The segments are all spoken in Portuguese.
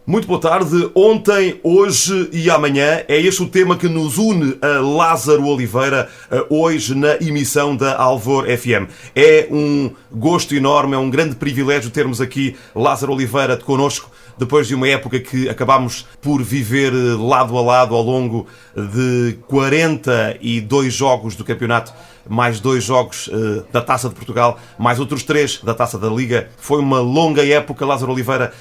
Muito boa tarde. Ontem, hoje e amanhã é este o tema que nos une a Lázaro Oliveira hoje na emissão da Alvor FM. É um gosto enorme, é um grande privilégio termos aqui Lázaro Oliveira connosco depois de uma época que acabámos por viver lado a lado ao longo de 42 jogos do campeonato, mais 2 jogos da Taça de Portugal, mais outros 3 da Taça da Liga. Foi uma longa época. Lázaro Oliveira,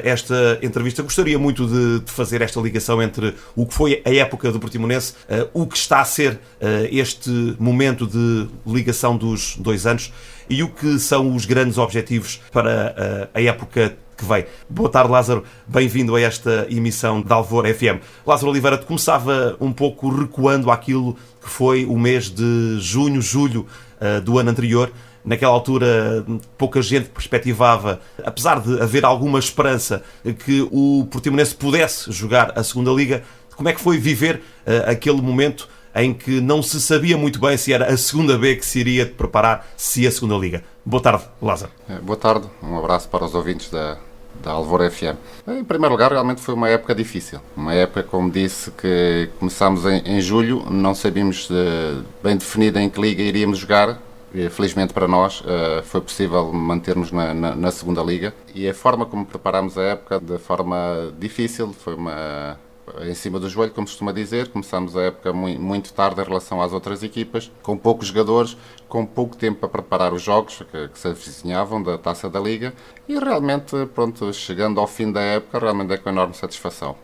esta entrevista, gostaria muito de fazer esta ligação entre o que foi a época do Portimonense, o que está a ser este momento de ligação dos 2 anos e o que são os grandes objetivos para a época que vem. Boa tarde, Lázaro. Bem-vindo a esta emissão da Alvor FM. Lázaro Oliveira, começava um pouco recuando àquilo que foi o mês de junho, julho do ano anterior. Naquela altura, pouca gente perspectivava, apesar de haver alguma esperança, que o Portimonense pudesse jogar a segunda Liga. Como é que foi viver aquele momento em que não se sabia muito bem se era a segunda B que se iria preparar, se a segunda Liga? Boa tarde, Lázaro. Boa tarde, um abraço para os ouvintes da Alvor FM. Em primeiro lugar, realmente foi uma época difícil. Uma época, como disse, que começámos em julho, não sabíamos bem definido em que liga iríamos jogar. Felizmente para nós foi possível mantermos na segunda liga. E a forma como preparámos a época, de forma difícil, foi em cima do joelho, como se costuma dizer. Começámos a época muito tarde em relação às outras equipas, com poucos jogadores, com pouco tempo para preparar os jogos que se avizinhavam da Taça da Liga, e realmente, pronto, chegando ao fim da época, realmente é com enorme satisfação,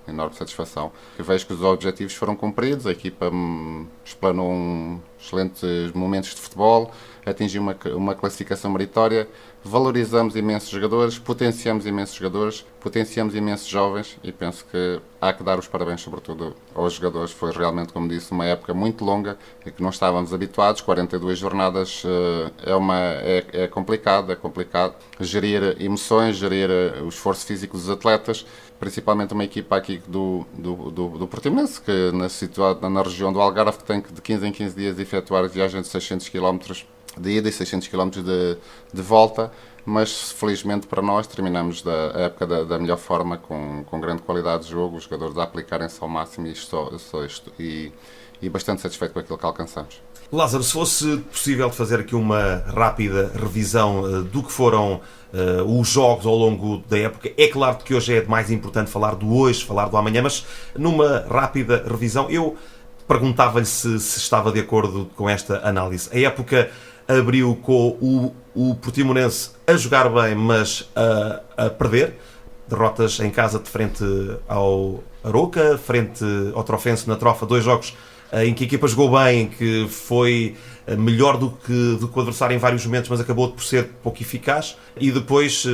que vejo que os objetivos foram cumpridos, a equipa explanou excelentes momentos de futebol, atingiu uma classificação meritória, valorizamos imensos jogadores, potenciamos imensos jovens, e penso que há que dar os parabéns sobretudo aos jogadores. Foi realmente, como disse, uma época muito longa e que não estávamos habituados. 42 jornadas é complicado gerir emoções, gerir o esforço físico dos atletas, principalmente uma equipa aqui do Portimonense, que situada na região do Algarve, que tem que de 15 em 15 dias efetuar viagem de 600 km de ida e 600 km de volta, mas felizmente para nós terminamos a época da melhor forma, com grande qualidade de jogo, os jogadores a aplicarem-se ao máximo e bastante satisfeito com aquilo que alcançamos. Lázaro, se fosse possível fazer aqui uma rápida revisão do que foram os jogos ao longo da época, é claro que hoje é mais importante falar do hoje, falar do amanhã, mas numa rápida revisão, eu perguntava-lhe se estava de acordo com esta análise. A época abriu com o Portimonense a jogar bem, mas a perder. Derrotas em casa de frente ao Aroca, frente ao Trofense na Trofa, 2 jogos em que a equipa jogou bem, em que foi melhor do que o adversário em vários momentos, mas acabou por ser pouco eficaz. E depois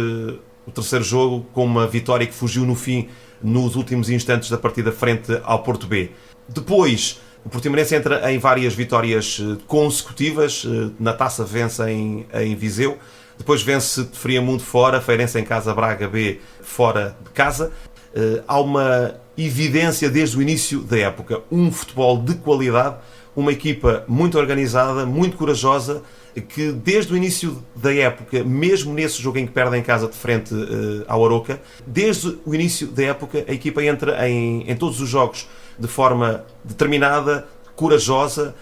o terceiro jogo com uma vitória que fugiu no fim, nos últimos instantes da partida, frente ao Porto B. Depois o Portimonense entra em várias vitórias consecutivas. Na Taça vence em Viseu, depois vence de Friamundo fora, Feirense em casa, Braga B fora de casa. Há uma evidência desde o início da época, um futebol de qualidade, uma equipa muito organizada, muito corajosa, que desde o início da época, mesmo nesse jogo em que perde em casa de frente ao Aroca, desde o início da época a equipa entra em todos os jogos de forma determinada, corajosa,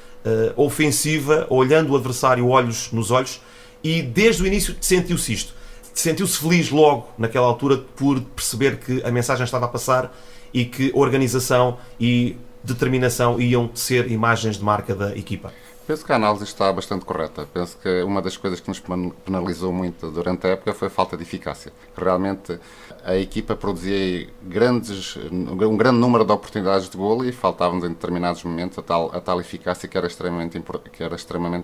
ofensiva, olhando o adversário olhos nos olhos, e desde o início sentiu-se isto. Sentiu-se feliz logo naquela altura por perceber que a mensagem estava a passar e que organização e determinação iam ser imagens de marca da equipa. Penso que a análise está bastante correta. Penso que uma das coisas que nos penalizou muito durante a época foi a falta de eficácia. Realmente a equipa produzia um grande número de oportunidades de golo e faltava-nos em determinados momentos a tal eficácia que era extremamente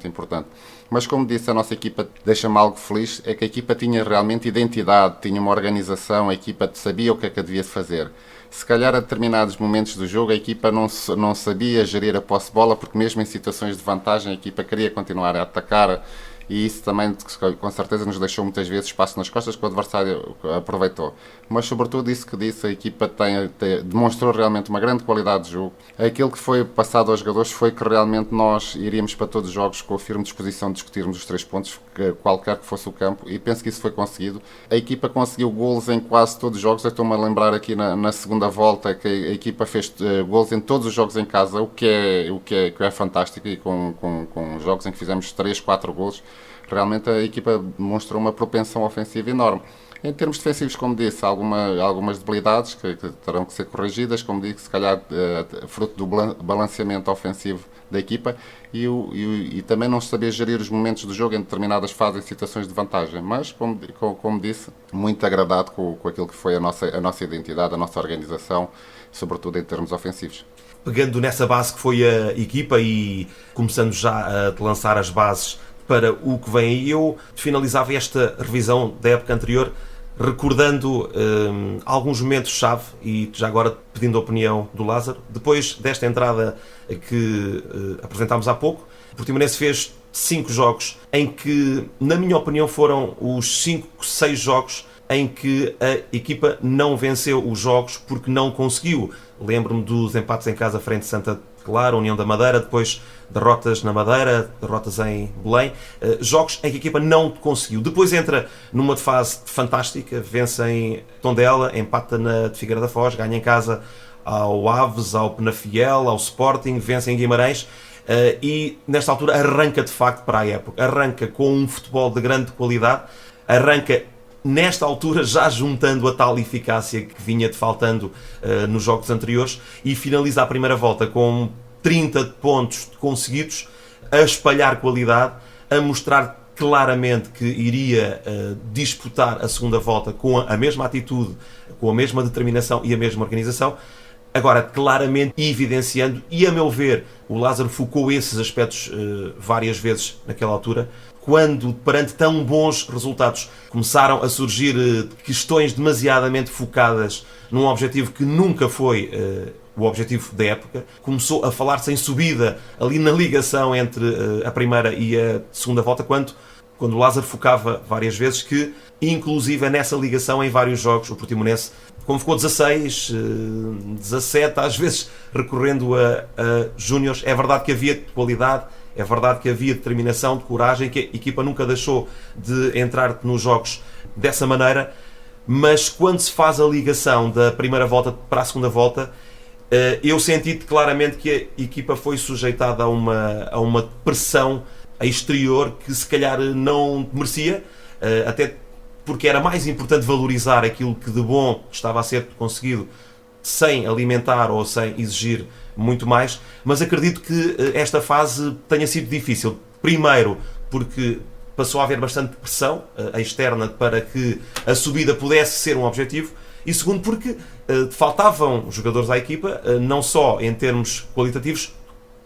importante. Mas, como disse, a nossa equipa deixa-me algo feliz, é que a equipa tinha realmente identidade, tinha uma organização, a equipa sabia o que é que devia fazer. Se calhar a determinados momentos do jogo a equipa não sabia gerir a posse de bola, porque mesmo em situações de vantagem a equipa queria continuar a atacar e isso também com certeza nos deixou muitas vezes espaço nas costas que o adversário aproveitou. Mas sobretudo isso que disse, a equipa demonstrou realmente uma grande qualidade de jogo. Aquilo que foi passado aos jogadores foi que realmente nós iríamos para todos os jogos com a firme disposição de discutirmos os 3 pontos, qualquer que fosse o campo, e penso que isso foi conseguido. A equipa conseguiu golos em quase todos os jogos. Eu estou-me a lembrar aqui na segunda volta que a equipa fez golos em todos os jogos em casa, o que é fantástico, e com jogos em que fizemos 3, 4 golos, realmente a equipa demonstrou uma propensão ofensiva enorme. Em termos defensivos, como disse, algumas debilidades que terão que ser corrigidas, como disse, se calhar fruto do balanceamento ofensivo da equipa e também não sabia gerir os momentos do jogo em determinadas fases e situações de vantagem. Mas, como disse, muito agradado com aquilo que foi a nossa identidade, a nossa organização, sobretudo em termos ofensivos. Pegando nessa base que foi a equipa e começando já a lançar as bases para o que vem aí, eu finalizava esta revisão da época anterior recordando alguns momentos-chave e já agora pedindo a opinião do Lázaro. Depois desta entrada que apresentámos há pouco, o Portimonense fez 5 jogos em que, na minha opinião, foram os 5, 6 jogos em que a equipa não venceu os jogos porque não conseguiu. Lembro-me dos empates em casa frente a Santa Clara, União da Madeira, depois derrotas na Madeira, derrotas em Belém, jogos em que a equipa não conseguiu. Depois entra numa fase fantástica, vence em Tondela, empata de Figueira da Foz, ganha em casa ao Aves, ao Penafiel, ao Sporting, vence em Guimarães, e nesta altura arranca de facto para a época, arranca com um futebol de grande qualidade, arranca nesta altura já juntando a tal eficácia que vinha faltando nos jogos anteriores, e finaliza a primeira volta com 30 pontos conseguidos, a espalhar qualidade, a mostrar claramente que iria disputar a segunda volta com a mesma atitude, com a mesma determinação e a mesma organização. Agora, claramente evidenciando, e a meu ver, o Lázaro focou esses aspectos várias vezes naquela altura, quando, perante tão bons resultados, começaram a surgir questões demasiadamente focadas num objetivo que nunca foi o objetivo da época, começou a falar-se em subida ali na ligação entre a primeira e a segunda volta, quando o Lázaro focava várias vezes que, inclusive nessa ligação em vários jogos, o Portimonense, como ficou 16, 17, às vezes recorrendo a júniores, é verdade que havia qualidade, é verdade que havia determinação, de coragem, que a equipa nunca deixou de entrar nos jogos dessa maneira, mas quando se faz a ligação da primeira volta para a segunda volta, eu senti claramente que a equipa foi sujeitada a uma pressão exterior que se calhar não merecia, até porque era mais importante valorizar aquilo que de bom estava a ser conseguido sem alimentar ou sem exigir muito mais, mas acredito que esta fase tenha sido difícil. Primeiro, porque passou a haver bastante pressão externa para que a subida pudesse ser um objetivo, e segundo, porque faltavam jogadores à equipa, não só em termos qualitativos,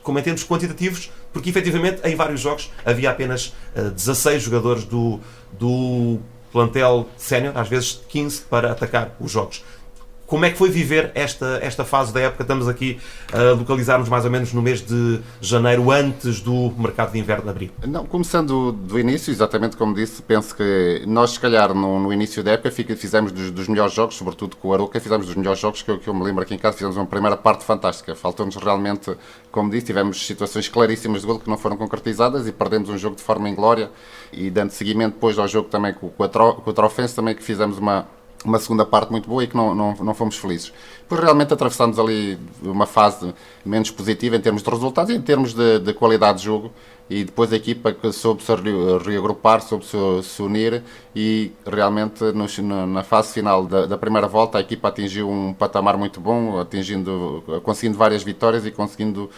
como em termos quantitativos, porque efetivamente em vários jogos havia apenas 16 jogadores do plantel sénior, às vezes 15, para atacar os jogos. Como é que foi viver esta fase da época? Estamos aqui a localizar-nos mais ou menos no mês de janeiro, antes do mercado de inverno abrir. Não, começando do início, exatamente como disse, penso que nós, se calhar, no início da época, fizemos dos melhores jogos, sobretudo com o Arouca, fizemos dos melhores jogos que eu me lembro aqui em casa, fizemos uma primeira parte fantástica. Faltou-nos realmente, como disse, tivemos situações claríssimas de golo que não foram concretizadas e perdemos um jogo de forma inglória, e dando seguimento depois ao jogo também com o Trofense, também que fizemos uma segunda parte muito boa e que não fomos felizes. Depois realmente atravessámos ali uma fase menos positiva em termos de resultados e em termos de qualidade de jogo, e depois a equipa que soube se reagrupar, soube se unir, e realmente na fase final da primeira volta a equipa atingiu um patamar muito bom, conseguindo várias vitórias e conseguindo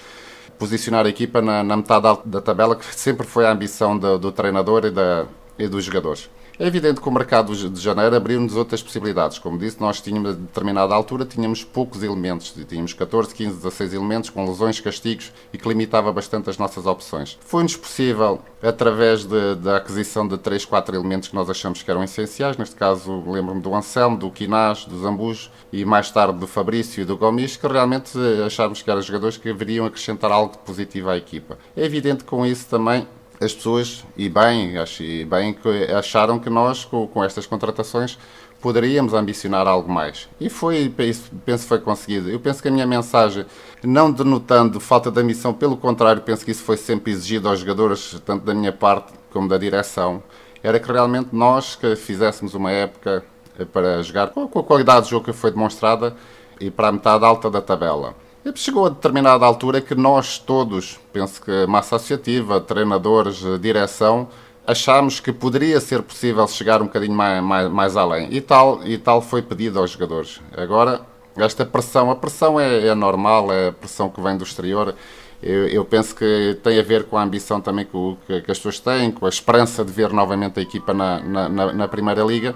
posicionar a equipa na metade alta da tabela, que sempre foi a ambição do treinador e dos jogadores. É evidente que o mercado de janeiro abriu-nos outras possibilidades. Como disse, nós tínhamos, a determinada altura, tínhamos poucos elementos. Tínhamos 14, 15, 16 elementos, com lesões, castigos, e que limitava bastante as nossas opções. Foi-nos possível, através da aquisição de 3, 4 elementos que nós achamos que eram essenciais. Neste caso, lembro-me do Anselmo, do Quinás, do Zambujo e mais tarde do Fabrício e do Gomes, que realmente achámos que eram jogadores que viriam acrescentar algo de positivo à equipa. É evidente que com isso também as pessoas, e bem que acharam que nós, com estas contratações, poderíamos ambicionar algo mais. E penso que foi conseguido. Eu penso que a minha mensagem, não denotando falta de ambição, pelo contrário, penso que isso foi sempre exigido aos jogadores, tanto da minha parte como da direção, era que realmente nós que fizéssemos uma época para jogar com a qualidade de jogo que foi demonstrada e para a metade alta da tabela. E chegou a determinada altura que nós todos, penso que massa associativa, treinadores, direção, achámos que poderia ser possível chegar um bocadinho mais além. E tal foi pedido aos jogadores. Agora, esta pressão, a pressão é normal, é a pressão que vem do exterior. Eu penso que tem a ver com a ambição também que as pessoas têm, com a esperança de ver novamente a equipa na Primeira Liga.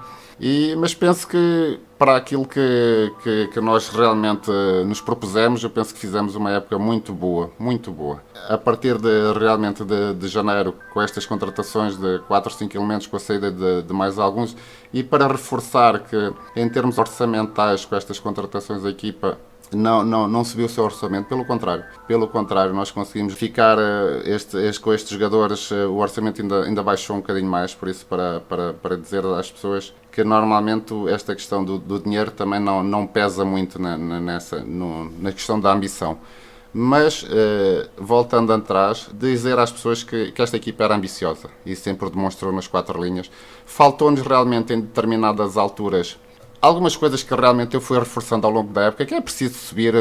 Mas penso que para aquilo que nós realmente nos propusemos, eu penso que fizemos uma época muito boa, muito boa. A partir de janeiro, com estas contratações de 4 ou 5 elementos, com a saída de mais alguns, e para reforçar que em termos orçamentais, com estas contratações, a equipa não subiu o seu orçamento, pelo contrário, nós conseguimos ficar com estes jogadores, o orçamento ainda baixou um bocadinho mais, por isso para dizer às pessoas que normalmente esta questão do dinheiro também não pesa muito na questão da ambição. Mas, voltando atrás, dizer às pessoas que esta equipa era ambiciosa e sempre demonstrou nas 4 linhas. Faltou-nos realmente em determinadas alturas algumas coisas que realmente eu fui reforçando ao longo da época, que é preciso subir,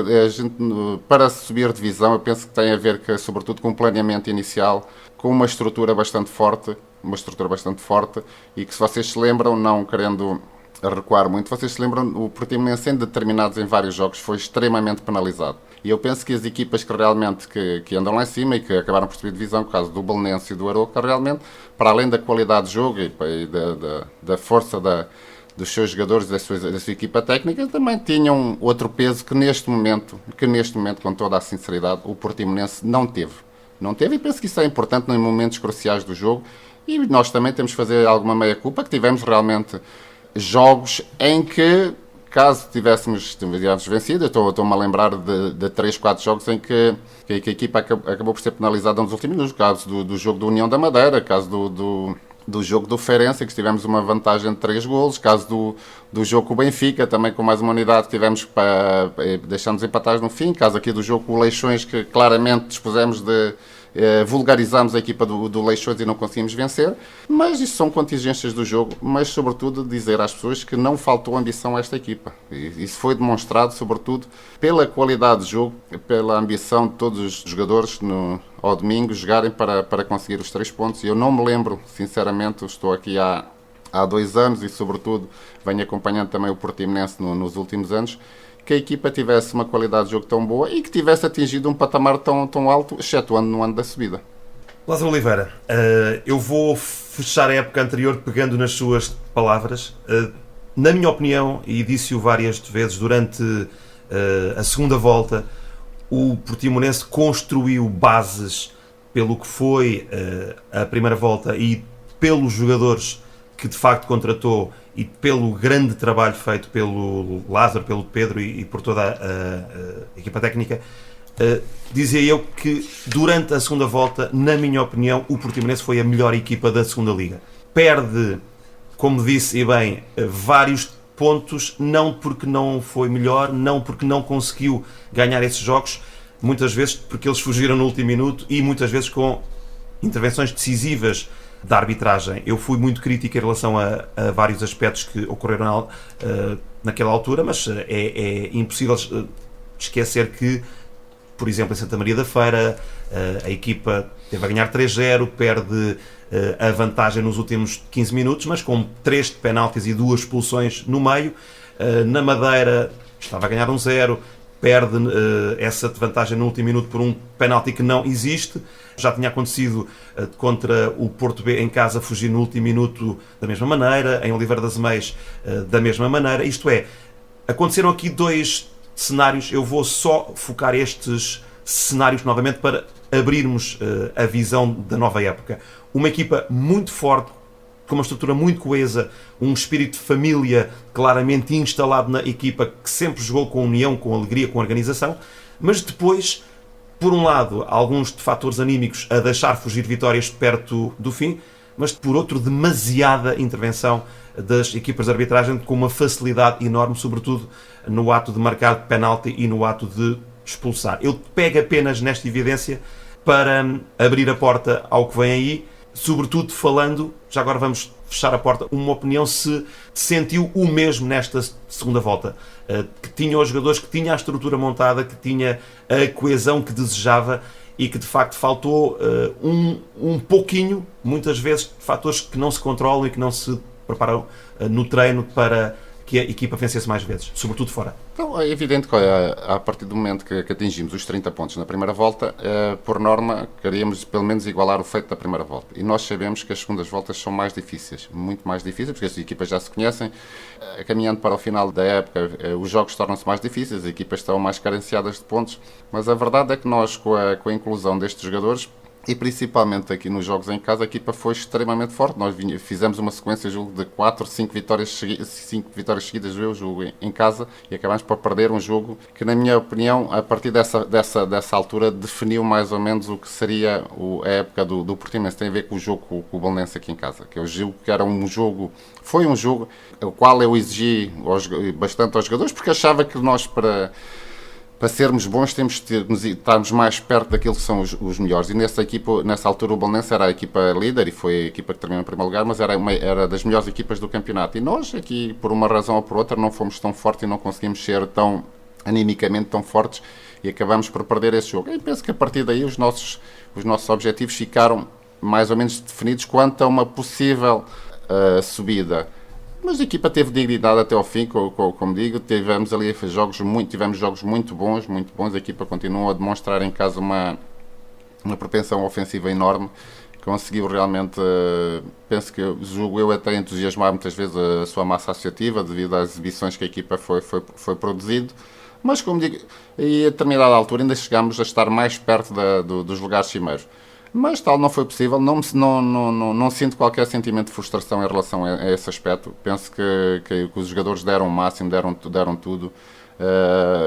para subir divisão, eu penso que tem a ver, sobretudo, com um planeamento inicial, com uma estrutura bastante forte, e que, se vocês se lembram, não querendo recuar muito, vocês se lembram, o Portimonense em vários jogos foi extremamente penalizado. E eu penso que as equipas que realmente que andam lá em cima e que acabaram por subir divisão, no caso do Belenense e do Aroca, realmente, para além da qualidade de jogo e da força dos seus jogadores, da sua equipa técnica, também tinham outro peso que neste momento, com toda a sinceridade, o Portimonense não teve. E penso que isso é importante em momentos cruciais do jogo, e nós também temos que fazer alguma meia-culpa, que tivemos realmente jogos em que, caso tivéssemos vencido, estou-me a lembrar de 3, 4 jogos em que a equipa acabou por ser penalizada nos últimos minutos, caso do jogo do União da Madeira, caso do jogo do Feirense, que tivemos uma vantagem de 3 golos, caso do jogo com o Benfica, também com mais uma unidade, deixamos empatados no fim, caso aqui do jogo com o Leixões, que claramente dispusemos vulgarizamos a equipa do Leixões e não conseguimos vencer, mas isso são contingências do jogo, mas sobretudo dizer às pessoas que não faltou ambição a esta equipa, e isso foi demonstrado sobretudo pela qualidade de jogo, pela ambição de todos os jogadores ao domingo jogarem para conseguir os 3 pontos. E eu não me lembro, sinceramente, estou aqui há 2 anos e sobretudo venho acompanhando também o Portimonense nos últimos anos, que a equipa tivesse uma qualidade de jogo tão boa e que tivesse atingido um patamar tão alto, excetuando no ano da subida. Lázaro Oliveira, eu vou fechar a época anterior pegando nas suas palavras. Na minha opinião, e disse-o várias vezes durante a segunda volta, o Portimonense construiu bases pelo que foi a primeira volta e pelos jogadores que de facto contratou e pelo grande trabalho feito pelo Lázaro, pelo Pedro e por toda a equipa técnica. Dizia eu que durante a segunda volta, na minha opinião, o Portimonense foi a melhor equipa da segunda Liga. Perde, como disse e bem, vários pontos, não porque não foi melhor, não porque não conseguiu ganhar esses jogos, muitas vezes porque eles fugiram no último minuto e muitas vezes com intervenções decisivas da arbitragem. Eu fui muito crítico em relação a vários aspectos que ocorreram naquela altura, mas é impossível esquecer que, por exemplo, em Santa Maria da Feira, a equipa teve a ganhar 3-0, perde a vantagem nos últimos 15 minutos, mas com 3 de penaltis e 2 expulsões no meio. Na Madeira estava a ganhar 1-0, perde essa vantagem no último minuto por um penalti que não existe. Já tinha acontecido contra o Porto B em casa, fugir no último minuto da mesma maneira, em Oliveira das Meias da mesma maneira. Isto é, aconteceram aqui 2 cenários. Eu vou só focar estes cenários novamente para abrirmos a visão da nova época. Uma equipa muito forte, com uma estrutura muito coesa, um espírito de família claramente instalado na equipa, que sempre jogou com união, com alegria, com organização, mas depois por um lado, alguns de fatores anímicos a deixar fugir vitórias perto do fim, mas por outro, demasiada intervenção das equipas de arbitragem com uma facilidade enorme, sobretudo no ato de marcar penalti e no ato de expulsar. Eu pego apenas nesta evidência para abrir a porta ao que vem aí, sobretudo falando, já agora vamos fechar a porta, uma opinião se sentiu o mesmo nesta segunda volta, que tinha os jogadores, que tinha a estrutura montada, que tinha a coesão que desejava e que de facto faltou um pouquinho, muitas vezes, fatores que não se controlam e que não se preparam no treino para que a equipa vencesse mais vezes, sobretudo fora. Então, é evidente que a partir do momento que atingimos os 30 pontos na primeira volta, por norma, queríamos pelo menos igualar o feito da primeira volta. E nós sabemos que as segundas voltas são mais difíceis, muito mais difíceis, porque as equipas já se conhecem. Caminhando para o final da época, os jogos tornam-se mais difíceis, as equipas estão mais carenciadas de pontos, mas a verdade é que nós, com a inclusão destes jogadores, e principalmente aqui nos jogos em casa, a equipa foi extremamente forte. Nós fizemos uma sequência, julgo, de 4, 5 vitórias seguidas do jogo em casa e acabámos por perder um jogo que, na minha opinião, a partir dessa altura, definiu mais ou menos o que seria a época do Portimonense. Tem a ver com o jogo com o Belenenses aqui em casa, que eu julgo que era foi um jogo o qual eu exigi bastante aos jogadores, porque achava que nós, para sermos bons, temos de estarmos mais perto daquilo que são os melhores. E nessa altura o Belenenses era a equipa líder e foi a equipa que terminou em primeiro lugar, mas era das melhores equipas do campeonato. E nós aqui, por uma razão ou por outra, não fomos tão fortes e não conseguimos ser tão animicamente tão fortes e acabamos por perder esse jogo. E penso que a partir daí os nossos objetivos ficaram mais ou menos definidos quanto a uma possível subida. Mas a equipa teve dignidade até ao fim, como digo, tivemos jogos muito bons, a equipa continuou a demonstrar em casa uma propensão ofensiva enorme, conseguiu realmente, penso que julgo eu até entusiasmar muitas vezes a sua massa associativa devido às exibições que a equipa foi produzindo, mas como digo, e a determinada altura ainda chegámos a estar mais perto dos lugares cimeiros. Mas tal não foi possível, não sinto qualquer sentimento de frustração em relação a esse aspecto. Penso que os jogadores deram o máximo, deram tudo,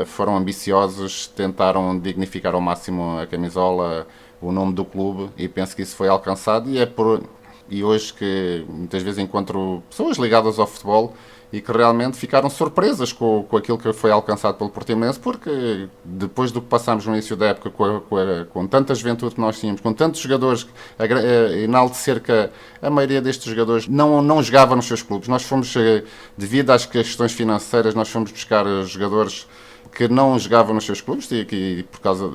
foram ambiciosos, tentaram dignificar ao máximo a camisola, o nome do clube, e penso que isso foi alcançado. E hoje que muitas vezes encontro pessoas ligadas ao futebol e que realmente ficaram surpresas com aquilo que foi alcançado pelo Portimonense, porque depois do que passámos no início da época, com tanta juventude que nós tínhamos, com tantos jogadores, enaltecer que a maioria destes jogadores não jogava nos seus clubes. Nós fomos, devido às questões financeiras, nós fomos buscar jogadores que não jogavam nos seus clubes e que por causa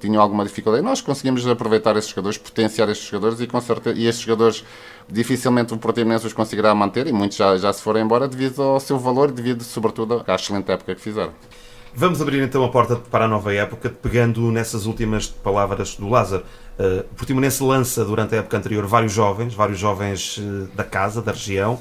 tinham alguma dificuldade. Nós conseguimos aproveitar esses jogadores, potenciar estes jogadores e com certeza, e estes jogadores dificilmente o Portimonense os conseguirá manter e muitos já se foram embora devido ao seu valor, devido sobretudo à excelente época que fizeram. Vamos abrir então a porta para a nova época, pegando nessas últimas palavras do Lázaro. O Portimonense lança durante a época anterior vários jovens da casa, da região,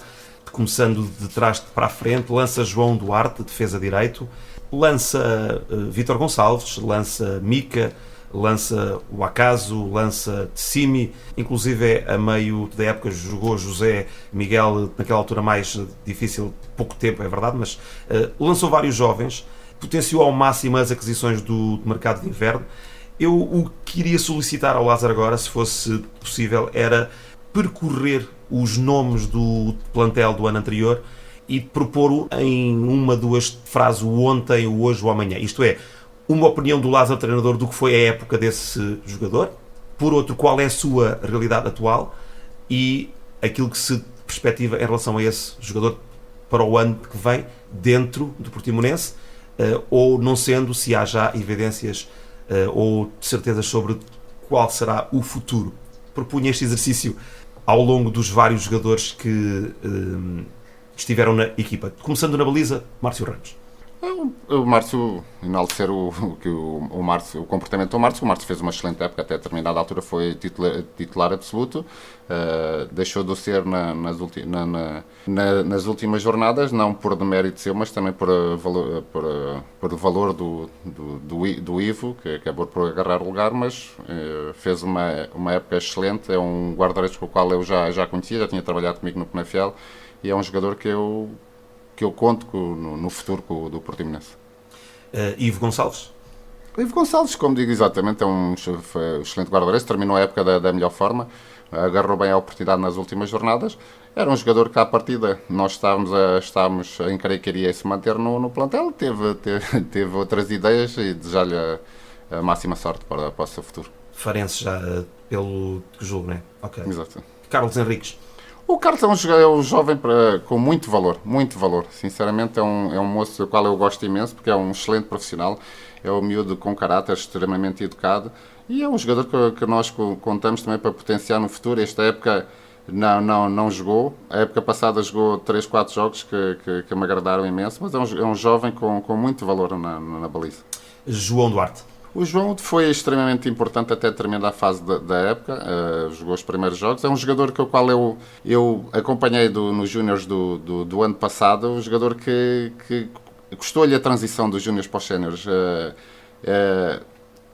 começando de trás para a frente, lança João Duarte, defesa direito, lança Vítor Gonçalves, lança Mica, lança o Acaso, lança Tessimi, inclusive a meio da época jogou José Miguel, naquela altura mais difícil, pouco tempo é verdade, mas lançou vários jovens, potenciou ao máximo as aquisições do mercado de inverno. Eu o que iria solicitar ao Lázaro agora, se fosse possível, era percorrer os nomes do plantel do ano anterior e propor-o em uma, duas frases, o ontem, o hoje, o amanhã. Isto é, uma opinião do Lázaro, treinador, do que foi a época desse jogador. Por outro, qual é a sua realidade atual e aquilo que se perspectiva em relação a esse jogador para o ano que vem dentro do Portimonense, ou não sendo, se há já evidências ou certezas sobre qual será o futuro. Propunha este exercício ao longo dos vários jogadores que estiveram na equipa. Começando na baliza, Márcio Ramos. O Márcio, enaltecer o comportamento do Márcio. O Márcio fez uma excelente época, até a determinada altura foi titular absoluto. Deixou de o ser nas últimas jornadas, não por demérito seu, mas também por valor do Ivo, que acabou por agarrar o lugar, mas fez uma época excelente. É um guarda-redes com o qual eu já conhecia, já tinha trabalhado comigo no Penafiel, e é um jogador que eu conto no futuro do Portimonense. Ivo Gonçalves? O Ivo Gonçalves, como digo exatamente, foi um excelente guarda-redes, terminou a época da melhor forma, agarrou bem a oportunidade nas últimas jornadas. Era um jogador que, à partida, nós estávamos em crer que iria se manter no plantel. Teve outras ideias e desejar-lhe a máxima sorte para o seu futuro. Farense já pelo jogo, não é? Ok. Exato. Carlos Henriques. O Carlos é um jovem com muito valor, muito valor. Sinceramente, é um moço do qual eu gosto imenso, porque é um excelente profissional, é um miúdo com caráter extremamente educado e é um jogador que nós contamos também para potenciar no futuro. Esta época não jogou, a época passada jogou 3, 4 jogos que me agradaram imenso, mas é um jovem com muito valor na baliza. João Duarte. O João foi extremamente importante até terminar a fase da época, jogou os primeiros jogos. É um jogador com o qual eu acompanhei nos Júniors do ano passado, um jogador que gostou-lhe a transição dos Júniors para os Séniores.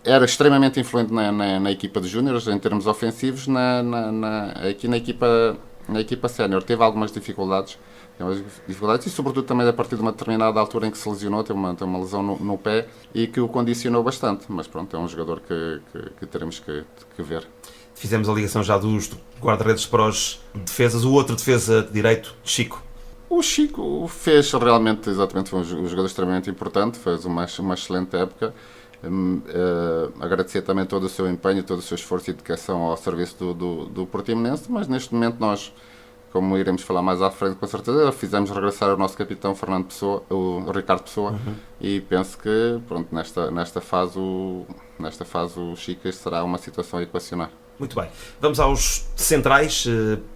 Era extremamente influente na equipa dos Júniors em termos ofensivos, aqui na equipa sénior. Teve algumas dificuldades e sobretudo também a partir de uma determinada altura em que se lesionou, tem uma lesão no pé e que o condicionou bastante, mas pronto, é um jogador que teremos que ver. Fizemos a ligação já dos guarda-redes para os defesas. O outro defesa de direito, Chico. O Chico fez realmente, exatamente, foi um jogador extremamente importante, fez uma excelente época. Agradecer também todo o seu empenho, todo o seu esforço e dedicação ao serviço do Portimonense, mas neste momento nós, como iremos falar mais à frente com certeza, fizemos regressar o nosso capitão Fernando Pessoa, o Ricardo Pessoa, e penso que pronto, nesta fase o Chico será uma situação a equacionar. Muito bem, vamos aos centrais.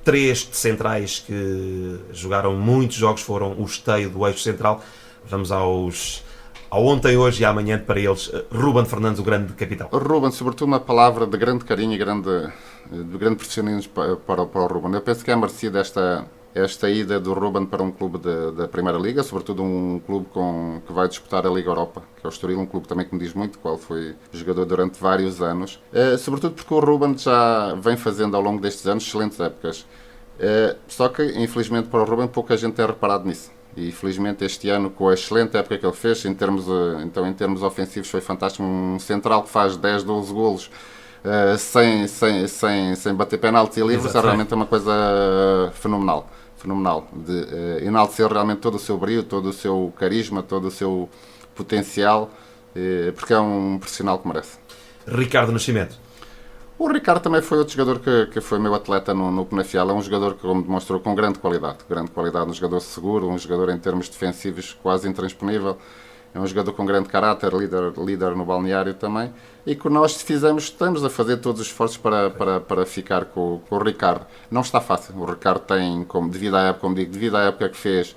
3 centrais que jogaram muitos jogos foram o esteio do eixo central. Vamos ao ontem, hoje e amanhã para eles. Ruben Fernandes, o grande capitão. Ruben, sobretudo uma palavra de grande carinho e de grande profissionalismo para o Ruben. Eu penso que é merecida esta ida do Ruben para um clube da Primeira Liga, sobretudo um clube que vai disputar a Liga Europa, que é o Estoril, um clube também que me diz muito, qual foi jogador durante vários anos. Sobretudo porque o Ruben já vem fazendo ao longo destes anos excelentes épocas. Só que, infelizmente para o Ruben, pouca gente tem reparado nisso. E felizmente este ano, com a excelente época que ele fez, em termos ofensivos foi fantástico, um central que faz 10, 12 golos sem bater penaltis e livres, é realmente uma coisa fenomenal, de enaltecer realmente todo o seu brilho, todo o seu carisma, todo o seu potencial, porque é um profissional que merece. Ricardo Nascimento. O Ricardo também foi outro jogador que foi meu atleta no Penafiel. É um jogador que, como demonstrou, com grande qualidade, um jogador seguro, um jogador em termos defensivos quase intransponível. É um jogador com grande caráter, líder no balneário também, e que nós estamos a fazer todos os esforços para ficar com o Ricardo. Não está fácil. O Ricardo tem, devido à época que fez,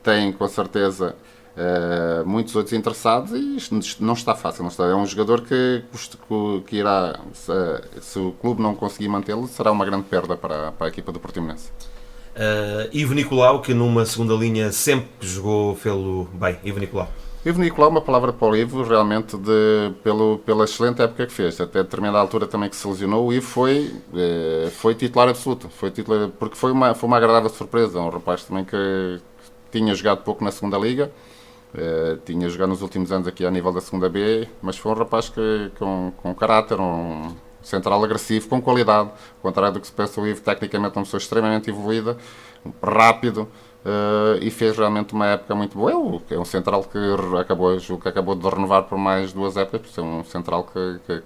tem com certeza muitos outros interessados e isto não está fácil. É um jogador que irá, se o clube não conseguir mantê-lo, será uma grande perda para a equipa do Portimonense. Ivo Nicolau, que numa segunda linha sempre jogou pelo bem. Ivo Nicolau, uma palavra para o Ivo, realmente pela excelente época que fez. Até determinada altura também que se lesionou, o Ivo foi titular absoluto, porque foi uma agradável surpresa. Um rapaz também que tinha jogado pouco na segunda liga, tinha jogado nos últimos anos aqui a nível da segunda B, mas foi um rapaz com caráter, um central agressivo, com qualidade, ao contrário do que se pensa. O Ivo tecnicamente é uma pessoa extremamente evoluída, rápido, e fez realmente uma época muito boa. É um central que acabou de renovar por mais 2 épocas, é um central que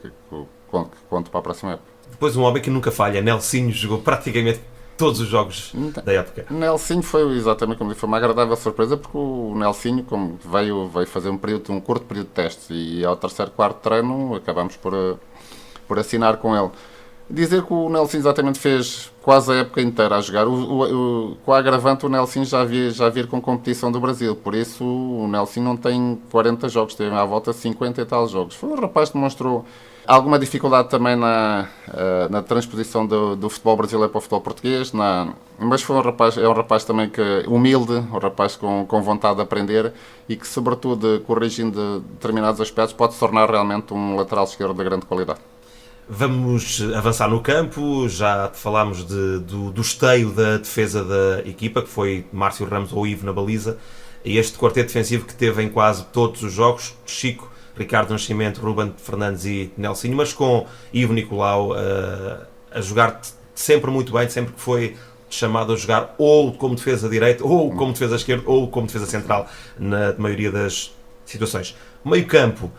conta para a próxima época. Depois um homem que nunca falha, Nelsinho, jogou praticamente todos os jogos da época. Nelsinho foi exatamente como disse, foi uma agradável surpresa, porque o Nelsinho, como veio fazer um curto período de testes, e ao 3º, 4º treino acabamos por assinar com ele. Dizer que o Nelsinho exatamente fez quase a época inteira a jogar, com a agravante o Nelsinho já vir com competição do Brasil, por isso o Nelsinho não tem 40 jogos, teve à volta 50 e tal jogos. Foi um rapaz que demonstrou alguma dificuldade também na transposição do futebol brasileiro para o futebol português, mas é um rapaz também humilde, um rapaz com vontade de aprender e que, sobretudo, corrigindo determinados aspectos, pode se tornar realmente um lateral esquerdo de grande qualidade. Vamos avançar no campo. Já falámos do esteio da defesa da equipa, que foi Márcio Ramos ou Ivo na baliza, e este quarteto defensivo que teve em quase todos os jogos, Chico, Ricardo Nascimento, Ruben Fernandes e Nelsinho, mas com Ivo Nicolau a jogar sempre muito bem, sempre que foi chamado a jogar ou como defesa direita, ou como defesa esquerda, ou como defesa central, na maioria das situações. Meio campo,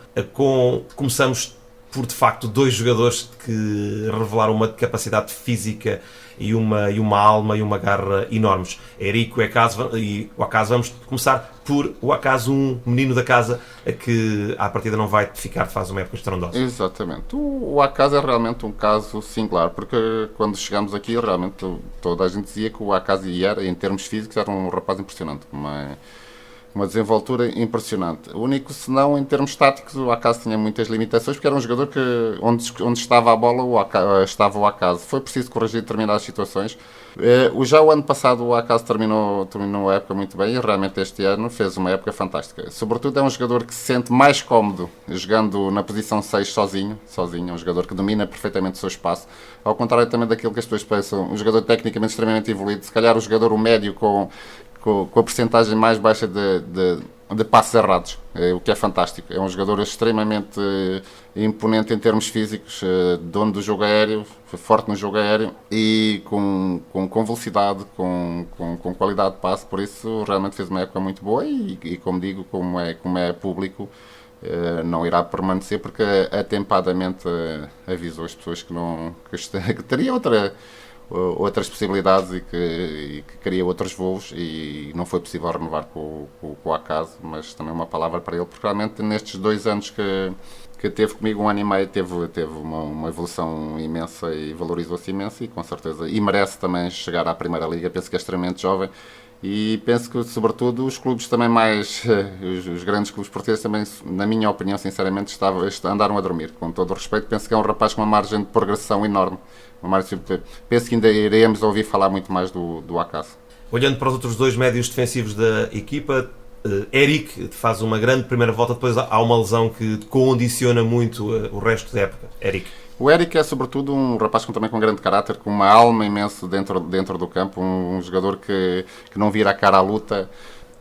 começamos por de facto dois jogadores que revelaram uma capacidade física e uma alma e uma garra enormes. Eric e o Acaso. Vamos começar por o Acaso, um menino da casa que à partida não vai ficar de faz uma época estrondosa. Exatamente. O Acaso é realmente um caso singular, porque quando chegamos aqui realmente toda a gente dizia que o Acaso era, em termos físicos, era um rapaz impressionante, uma desenvoltura impressionante. O único, senão, em termos táticos, o Acaso tinha muitas limitações, porque era um jogador que, onde estava a bola, estava o Acaso. Foi preciso corrigir determinadas situações. Já o ano passado, o Acaso terminou a época muito bem, e realmente este ano fez uma época fantástica. Sobretudo, é um jogador que se sente mais cómodo jogando na posição 6 sozinho. É um jogador que domina perfeitamente o seu espaço. Ao contrário também daquilo que as pessoas pensam, um jogador tecnicamente extremamente evoluído. Se calhar o médio com a percentagem mais baixa de passos errados, o que é fantástico. É um jogador extremamente imponente em termos físicos, dono do jogo aéreo, forte no jogo aéreo e com velocidade, com qualidade de passe. Por isso realmente fez uma época muito boa e como digo, como é público, não irá permanecer, porque atempadamente avisou as pessoas que teria outras possibilidades e que queria outros voos, e não foi possível renovar com o Acaso, mas também uma palavra para ele, porque realmente nestes 2 anos que teve comigo, 1 ano e meio, teve uma evolução imensa e valorizou-se imenso, e com certeza, e merece também chegar à Primeira Liga. Penso que é extremamente jovem, e penso que, sobretudo, os clubes também os grandes clubes portugueses também, na minha opinião, sinceramente, andaram a dormir. Com todo o respeito, penso que é um rapaz com uma margem de progressão enorme. Penso que ainda iremos ouvir falar muito mais do Acaso. Olhando para os outros dois médios defensivos da equipa, Eric faz uma grande primeira volta, depois há uma lesão que condiciona muito o resto da época. Eric. O Eric é, sobretudo, um rapaz também com grande caráter, com uma alma imensa dentro do campo, um jogador que não vira a cara à luta.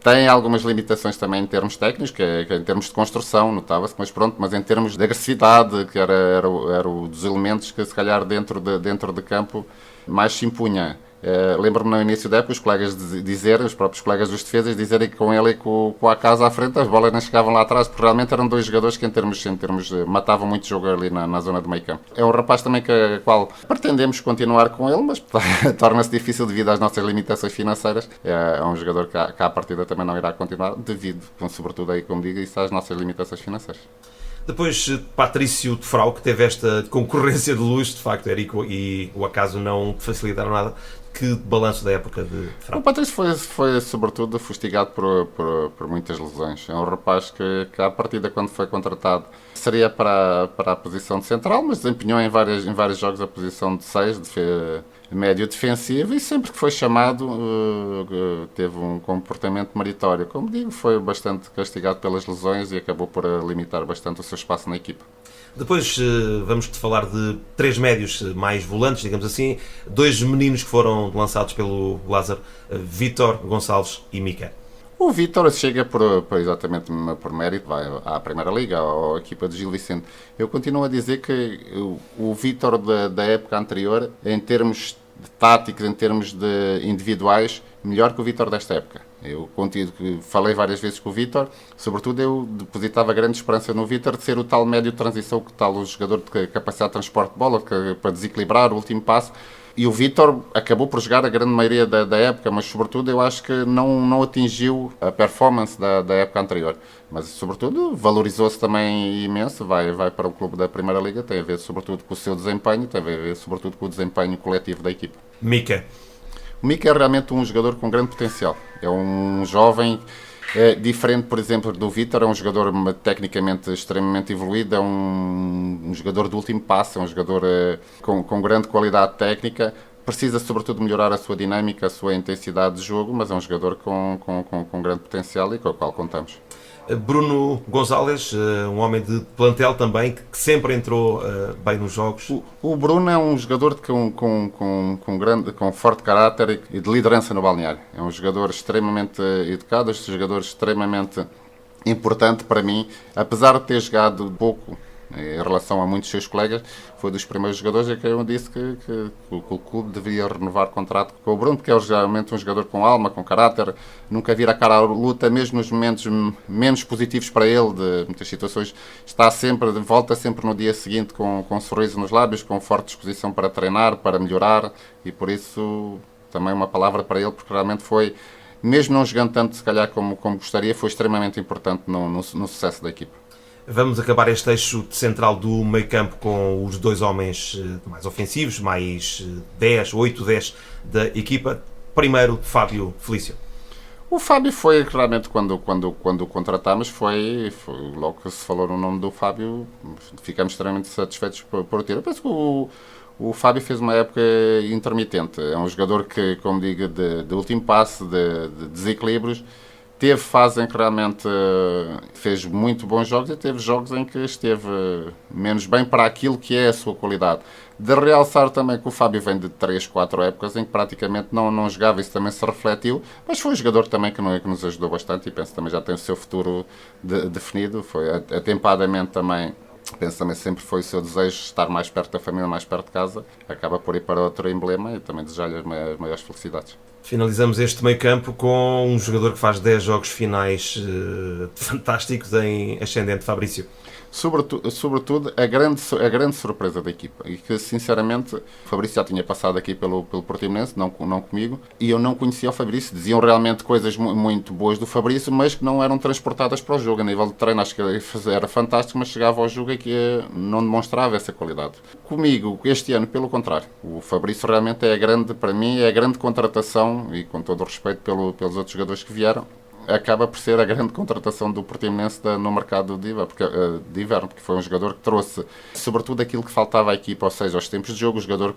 Tem algumas limitações também em termos técnicos, que em termos de construção, notava-se, mas em termos de agressividade, que era um dos elementos que, se calhar, dentro de campo, mais se impunha. Lembro-me no início da época os próprios colegas dos defesas dizerem que com ele e com o Acaso à frente as bolas não chegavam lá atrás, porque realmente eram dois jogadores que em termos matavam muito jogo ali na zona do meio campo. É um rapaz também qual pretendemos continuar com ele, mas torna-se difícil devido às nossas limitações financeiras. É um jogador que à partida também não irá continuar, devido, sobretudo aí, como digo, isso às nossas limitações financeiras. Depois, Patrício de Frau, que teve esta concorrência de luz, de facto, Eric e o Acaso não facilitaram nada. Que balanço da época de Frau? O Patrício foi sobretudo fustigado por muitas lesões. É um rapaz que à partida, quando foi contratado, seria para a posição de central, mas desempenhou em vários jogos a posição de 6, médio defensivo, e sempre que foi chamado teve um comportamento meritório. Como digo, foi bastante castigado pelas lesões e acabou por limitar bastante o seu espaço na equipa. Depois vamos falar de 3 médios mais volantes, digamos assim, 2 meninos que foram lançados pelo Lázaro, Vítor Gonçalves e Mica. O Vítor chega exatamente por mérito, vai à Primeira Liga, à equipa de Gil Vicente. Eu continuo a dizer que o Vítor da época anterior, em termos de táticos, em termos de individuais, melhor que o Vítor desta época. Eu falei várias vezes com o Vítor, sobretudo eu depositava grande esperança no Vítor de ser o tal médio de transição, o jogador de capacidade de transporte de bola, para desequilibrar o último passo. E o Vítor acabou por jogar a grande maioria da época, mas sobretudo eu acho que não atingiu a performance da época anterior. Mas sobretudo valorizou-se também imenso, vai para o clube da Primeira Liga, tem a ver sobretudo com o seu desempenho, tem a ver sobretudo com o desempenho coletivo da equipa. Mica. O Mica é realmente um jogador com grande potencial. É um jovem diferente, por exemplo, do Vítor. É um jogador tecnicamente extremamente evoluído. É um jogador de último passo. É um jogador com grande qualidade técnica. Precisa, sobretudo, melhorar a sua dinâmica, a sua intensidade de jogo, mas é um jogador com grande potencial e com o qual contamos. Bruno Gonçalves, um homem de plantel também, que sempre entrou bem nos jogos. O Bruno é um jogador com forte caráter e de liderança no balneário. É um jogador extremamente educado, um jogador extremamente importante para mim, apesar de ter jogado pouco em relação a muitos seus colegas, foi dos primeiros jogadores em que eu disse que o clube deveria renovar contrato com o Bruno, porque é realmente um jogador com alma, com caráter, nunca vira a cara à luta, mesmo nos momentos menos positivos para ele, de muitas situações, volta sempre no dia seguinte com um sorriso nos lábios, com forte disposição para treinar, para melhorar, e por isso também uma palavra para ele, porque realmente foi, mesmo não jogando tanto se calhar como gostaria, foi extremamente importante no sucesso da equipa. Vamos acabar este eixo central do meio-campo com os dois homens mais ofensivos, mais 8-10 da equipa. Primeiro, Fábio Felício. O Fábio foi realmente, quando o contratámos, foi logo que se falou no nome do Fábio, ficamos extremamente satisfeitos por o ter. Eu penso que o Fábio fez uma época intermitente. É um jogador que, como digo, de último passe, de desequilíbrios. Teve fase em que realmente fez muito bons jogos e teve jogos em que esteve menos bem para aquilo que é a sua qualidade. De realçar também que o Fábio vem de 3, 4 épocas em que praticamente não jogava, isso também se refletiu, mas foi um jogador também que nos ajudou bastante e penso que também já tem o seu futuro definido. Foi atempadamente também. Penso também sempre foi o seu desejo estar mais perto da família, mais perto de casa. Acaba por ir para outro emblema e também desejar-lhe as maiores felicidades. Finalizamos este meio-campo com um jogador que faz 10 jogos finais fantásticos em ascendente, Fabrício. Sobretudo a grande surpresa da equipa, e que sinceramente o Fabrício já tinha passado aqui pelo Portimonense, não comigo, e eu não conhecia o Fabrício. Diziam realmente coisas muito boas do Fabrício, mas que não eram transportadas para o jogo. A nível de treino acho que era fantástico, mas chegava ao jogo e que não demonstrava essa qualidade. Comigo, este ano, pelo contrário, o Fabrício realmente para mim é a grande contratação, e com todo o respeito pelos outros jogadores que vieram, acaba por ser a grande contratação do Portimonense no mercado de inverno, porque foi um jogador que trouxe sobretudo aquilo que faltava à equipa, ou seja, aos tempos de jogo, o jogador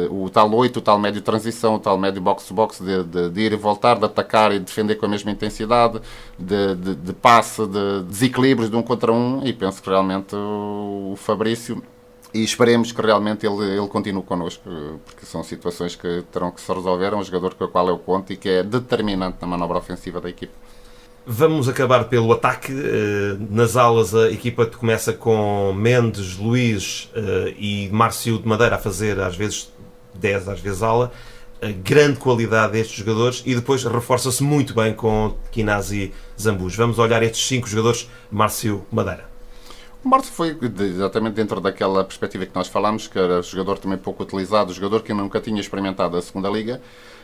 o tal 8, o tal médio transição, o tal médio box-to-box, de ir e voltar, de atacar e defender com a mesma intensidade, de passe, de desequilíbrios de 1 contra 1, e penso que realmente o Fabrício, e esperemos que realmente ele continue connosco, porque são situações que terão que se resolver. É um jogador com o qual eu conto e que é determinante na manobra ofensiva da equipe. Vamos acabar pelo ataque. Nas alas a equipa começa com Mendes, Luís e Márcio de Madeira a fazer às vezes 10, às vezes ala. A grande qualidade destes jogadores, e depois reforça-se muito bem com Quinás e Zambujo. Vamos olhar estes 5 jogadores. Márcio Madeira. O Márcio foi exatamente dentro daquela perspectiva que nós falámos, que era jogador também pouco utilizado, jogador que nunca tinha experimentado a segunda liga,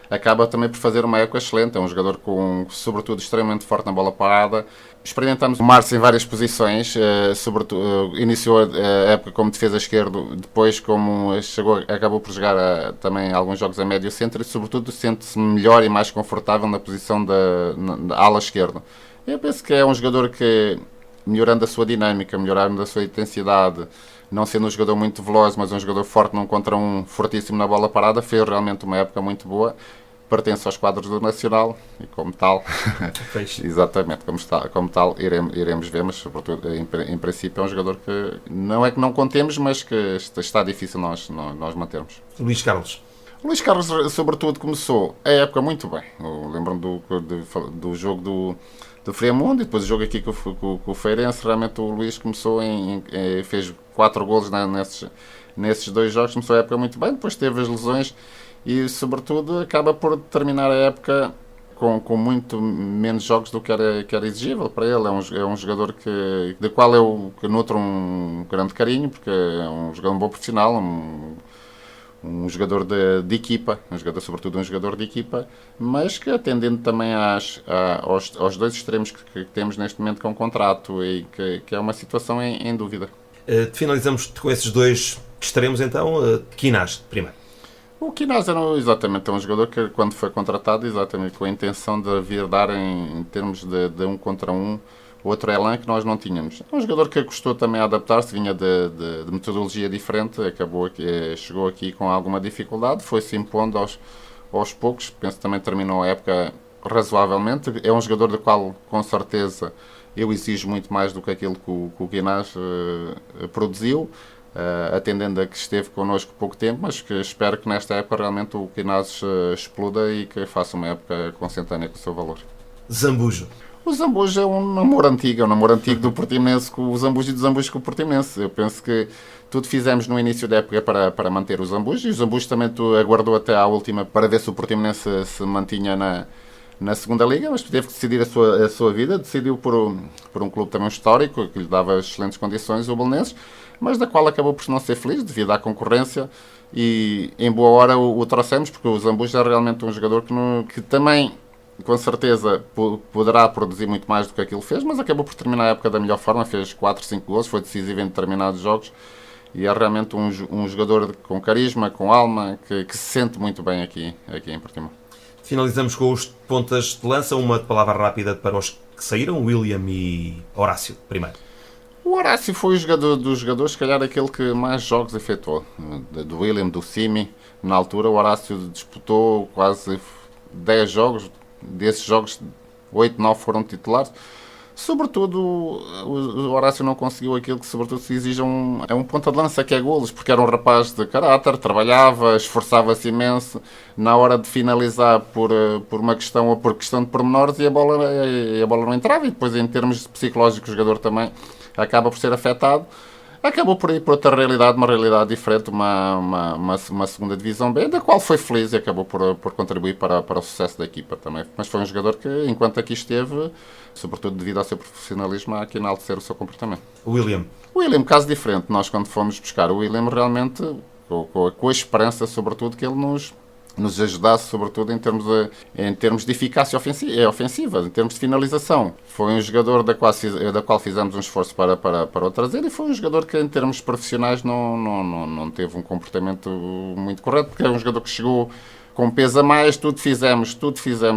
acaba também por fazer uma época excelente. É um jogador sobretudo extremamente forte na bola parada. Experimentámos o Márcio em várias posições, iniciou a época como defesa esquerdo, depois acabou por jogar também alguns jogos a médio centro, e sobretudo sente-se melhor e mais confortável na posição da ala esquerda. Eu penso que é um jogador que, melhorando a sua dinâmica, melhorando a sua intensidade, não sendo um jogador muito veloz, mas um jogador forte num contra um, fortíssimo na bola parada, fez realmente uma época muito boa. Pertence aos quadros do Nacional e, como tal, exatamente, como tal iremos ver, mas sobretudo, em princípio é um jogador que não contemos, mas que está difícil nós mantermos. Luís Carlos. O Luís Carlos, sobretudo, começou a época muito bem. Lembro-me do jogo do Friamundo, e depois o jogo aqui com o Feirense. Realmente o Luís começou fez 4 golos nesses 2 jogos, começou a época muito bem, depois teve as lesões e, sobretudo, acaba por terminar a época com muito menos jogos do que era exigível para ele. É um jogador de qual eu nutro um grande carinho, porque é um jogador bom profissional, um jogador de equipa, sobretudo um jogador de equipa, mas que, atendendo também aos 2 extremos que temos neste momento com contrato, e que é uma situação em dúvida. Finalizamos com esses 2 extremos, então. Quinás, primeiro. O Quinás era exatamente um jogador que, quando foi contratado, exatamente com a intenção de vir dar em termos de 1 contra 1, outro elan que nós não tínhamos. É um jogador que custou também a adaptar-se, vinha de metodologia diferente, chegou aqui com alguma dificuldade, foi-se impondo aos poucos. Penso que também terminou a época razoavelmente. É um jogador do qual, com certeza, eu exijo muito mais do que aquilo que o Quinás produziu, atendendo a que esteve connosco pouco tempo, mas que espero que nesta época realmente o Quinás exploda e que faça uma época consentânea com o seu valor. Zambujo. O Zambujo é um namoro antigo do Portimonense com o Zambujo e do Zambujo com o Portimonense. Eu penso que tudo fizemos no início da época para manter o Zambujo, e o Zambujo também aguardou até à última para ver se o Portimonense se mantinha na segunda liga, mas teve que decidir a sua vida. Decidiu por um clube também histórico, que lhe dava excelentes condições, o Belenenses, mas da qual acabou por não ser feliz devido à concorrência, e em boa hora o trouxemos, porque o Zambujo é realmente um jogador que também, com certeza, poderá produzir muito mais do que aquilo fez, mas acabou por terminar a época da melhor forma, fez 4, 5 gols, foi decisivo em determinados jogos, e é realmente um jogador com carisma, com alma, que se sente muito bem aqui em Portimão. Finalizamos com os pontas de lança. Uma palavra rápida para os que saíram, William e Horácio, primeiro. O Horácio foi dos jogadores, se calhar, aquele que mais jogos efetuou. Do William, do Simi. Na altura, o Horácio disputou quase 10 jogos. Desses jogos, 8, 9 foram titulares. Sobretudo, o Horácio não conseguiu aquilo que, sobretudo, se exige é um ponta de lança, que é golos, porque era um rapaz de caráter, trabalhava, esforçava-se imenso na hora de finalizar por uma questão ou por questão de pormenores, e a bola não entrava. E depois, em termos psicológicos, o jogador também acaba por ser afetado. Acabou por ir para outra realidade, uma realidade diferente, uma segunda divisão B, da qual foi feliz e acabou por contribuir para o sucesso da equipa também. Mas foi um jogador que, enquanto aqui esteve, sobretudo devido ao seu profissionalismo, há que enaltecer o seu comportamento. William, caso diferente. Nós, quando fomos buscar o William, realmente, com a esperança, sobretudo, que ele nos ajudasse, sobretudo em termos de eficácia ofensiva, em termos de finalização. Foi um jogador da qual fizemos um esforço para o trazer, e foi um jogador que, em termos profissionais, não teve um comportamento muito correto, porque é um jogador que chegou com peso a mais. Tudo fizemos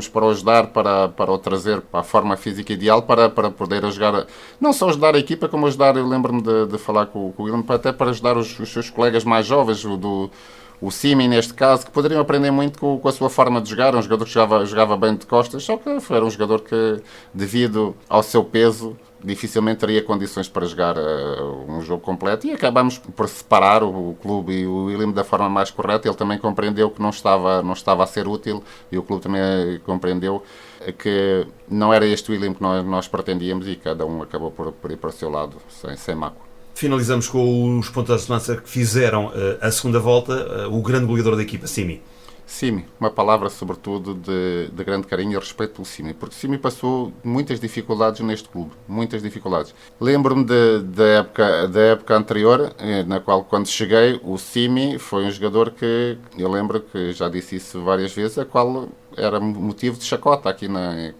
para o ajudar, para o trazer para a forma física ideal, para poder ajudar, não só ajudar a equipa, como ajudar, eu lembro-me de falar com o William, até para ajudar os seus colegas mais jovens, o Simi, neste caso, que poderiam aprender muito com a sua forma de jogar. Um jogador que jogava bem de costas, só que era um jogador que, devido ao seu peso, dificilmente teria condições para jogar um jogo completo, e acabamos por separar o clube e o William da forma mais correta. Ele também compreendeu que não estava a ser útil, e o clube também compreendeu que não era este William que nós pretendíamos, e cada um acabou por ir para o seu lado, sem mácula. Finalizamos com os pontas de lança que fizeram a segunda volta, o grande goleador da equipa, Simi. Simi, uma palavra sobretudo de grande carinho e respeito pelo Simi, porque Simi passou muitas dificuldades neste clube, muitas dificuldades. Lembro-me da época anterior, na qual, quando cheguei, o Simi foi um jogador que, eu lembro que já disse isso várias vezes, a qual era motivo de chacota aqui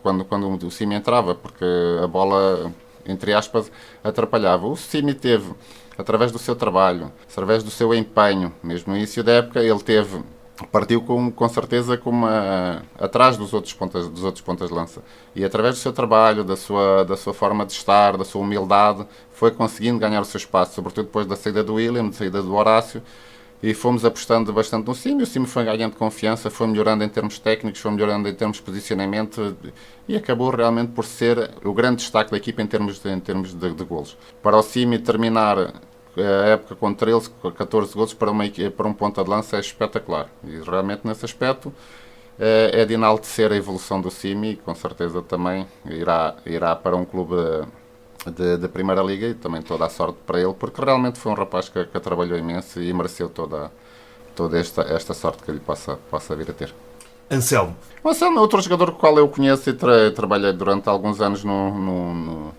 quando o Simi entrava, porque a bola, entre aspas, atrapalhava. O Simi teve, através do seu trabalho, através do seu empenho, mesmo no início da época, partiu com certeza atrás dos outros pontas de lança, e através do seu trabalho, da sua forma de estar, da sua humildade, foi conseguindo ganhar o seu espaço, sobretudo depois da saída do William, da saída do Horácio, e fomos apostando bastante no Simi. O Simi foi ganhando confiança, foi melhorando em termos técnicos, foi melhorando em termos de posicionamento, e acabou realmente por ser o grande destaque da equipa em termos de golos. Para o Simi terminar a época com 13, 14 golos para um ponta de lança é espetacular, e realmente nesse aspecto é de enaltecer a evolução do Simi, e com certeza também irá para um clube de Primeira Liga, e também toda a sorte para ele, porque realmente foi um rapaz que trabalhou imenso e mereceu toda esta sorte que ele possa vir a ter. Anselmo. O Anselmo é outro jogador com o qual eu conheço e trabalhei durante alguns anos no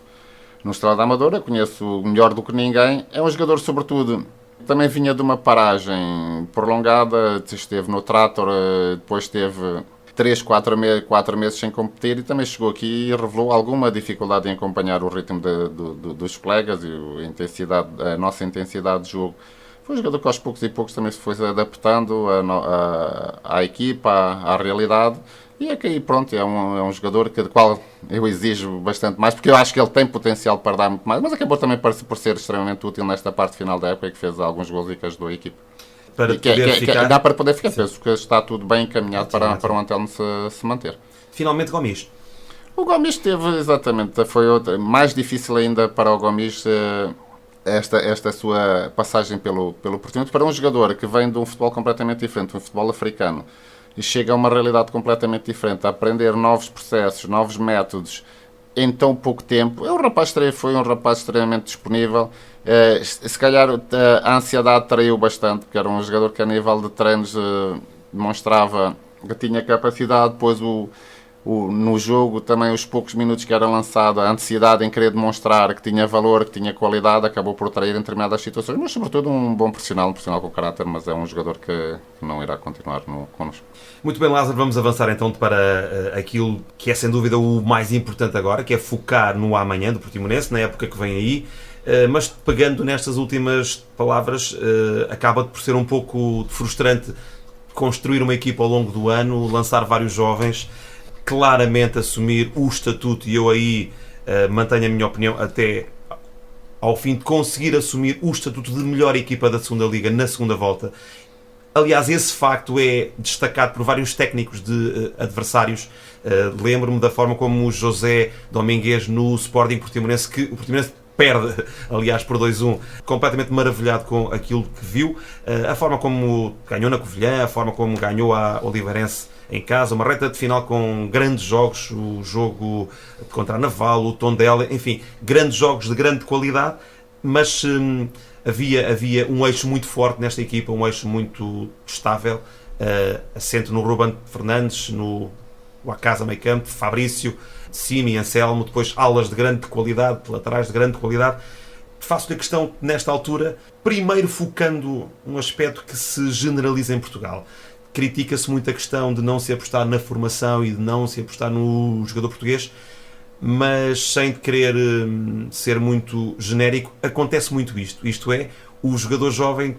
Estrela da Amadora, conheço melhor do que ninguém. É um jogador, sobretudo, também vinha de uma paragem prolongada, esteve no Trator, depois esteve 3, 4 meses sem competir, e também chegou aqui e revelou alguma dificuldade em acompanhar o ritmo dos colegas e a nossa intensidade de jogo. Foi um jogador que aos poucos e poucos também se foi adaptando à equipa, à realidade, e aqui pronto, é um jogador do qual eu exijo bastante mais, porque eu acho que ele tem potencial para dar muito mais, mas acabou também por ser extremamente útil nesta parte final da época, que fez alguns gols e que ajudou a equipa. Dá para poder ficar, penso que está tudo bem encaminhado para o Antelmo se manter. Finalmente, Gomis. O Gomis foi outra, mais difícil ainda para o Gomis, esta sua passagem pelo Portimonense, para um jogador que vem de um futebol completamente diferente, um futebol africano, e chega a uma realidade completamente diferente, a aprender novos processos, novos métodos, em tão pouco tempo. Foi um rapaz extremamente disponível. Se calhar a ansiedade traiu bastante, porque era um jogador que a nível de treinos demonstrava que tinha capacidade. Depois no jogo também, os poucos minutos que era lançado, a ansiedade em querer demonstrar que tinha valor, que tinha qualidade, acabou por trair em determinadas situações, mas sobretudo um bom profissional, com caráter, mas é um jogador que não irá continuar connosco. Muito bem, Lázaro, vamos avançar então para aquilo que é sem dúvida o mais importante agora, que é focar no amanhã do Portimonense, na época que vem aí, mas pegando nestas últimas palavras, acaba por ser um pouco frustrante construir uma equipa ao longo do ano, lançar vários jovens, claramente assumir o estatuto, e eu aí mantenho a minha opinião até ao fim de conseguir assumir o estatuto de melhor equipa da segunda Liga na segunda volta. Aliás, esse facto é destacado por vários técnicos de adversários. Lembro-me da forma como o José Domingues no Sporting Portimonense, que o Portimonense perde, aliás, por 2-1, completamente maravilhado com aquilo que viu. A forma como ganhou na Covilhã, a forma como ganhou a Oliveirense em casa, uma reta de final com grandes jogos, o jogo contra a Naval, o Tondela, enfim, grandes jogos de grande qualidade, mas havia um eixo muito forte nesta equipa, um eixo muito estável, assente no Ruben Fernandes, no Acasa meio campo, Fabrício, Simi, Anselmo, depois alas de grande qualidade, laterais de grande qualidade. Faço-lhe a questão, nesta altura, primeiro focando um aspecto que se generaliza em Portugal. Critica-se muito a questão de não se apostar na formação e de não se apostar no jogador português, mas sem querer ser muito genérico, acontece muito isto. Isto é, o jogador jovem,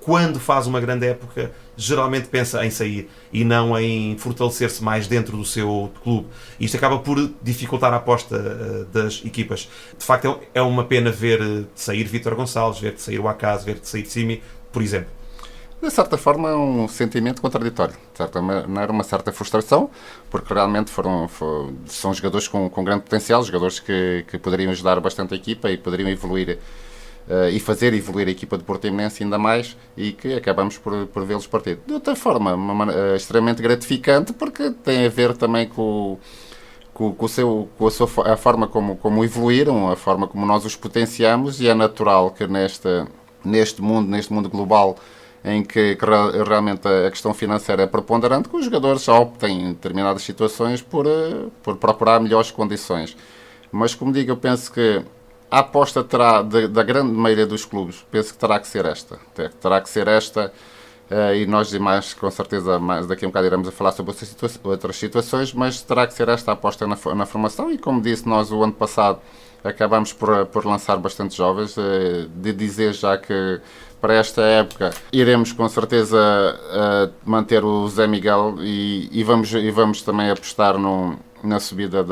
quando faz uma grande época, geralmente pensa em sair e não em fortalecer-se mais dentro do seu clube. Isto acaba por dificultar a aposta das equipas. De facto, é uma pena ver sair Vítor Gonçalves, ver sair o Acas, ver sair Simi, por exemplo. De certa forma é um sentimento contraditório, não era uma certa frustração, porque realmente são jogadores com grande potencial, jogadores que poderiam ajudar bastante a equipa e poderiam evoluir e fazer evoluir a equipa de Portimonense ainda mais, e que acabamos por vê-los partir. De outra forma, extremamente gratificante, porque tem a ver também a forma como evoluíram, a forma como nós os potenciamos, e é natural que neste mundo global, em que realmente a questão financeira é preponderante, que os jogadores optem em determinadas situações por procurar melhores condições. Mas, como digo, eu penso que a aposta da grande maioria dos clubes, penso que terá que ser esta. E nós demais, com certeza, daqui a um bocado iremos a falar sobre outras situações, mas terá que ser esta a aposta na formação. E, como disse, nós o ano passado acabamos por lançar bastante jovens, de dizer já que para esta época iremos com certeza manter o Zé Miguel e vamos também apostar na subida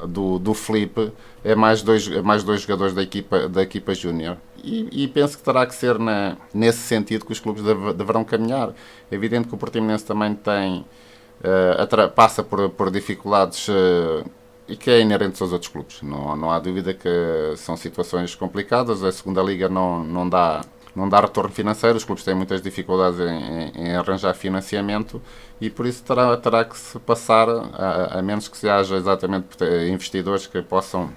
do Felipe. É mais dois jogadores da equipa júnior. E penso que terá que ser nesse sentido que os clubes deverão caminhar. É evidente que o Portimonense também passa por dificuldades e que é inerente aos outros clubes. Não há dúvida que são situações complicadas. A segunda Liga não dá retorno financeiro, os clubes têm muitas dificuldades em arranjar financiamento, e por isso terá que se passar, a menos que se haja exatamente investidores que possam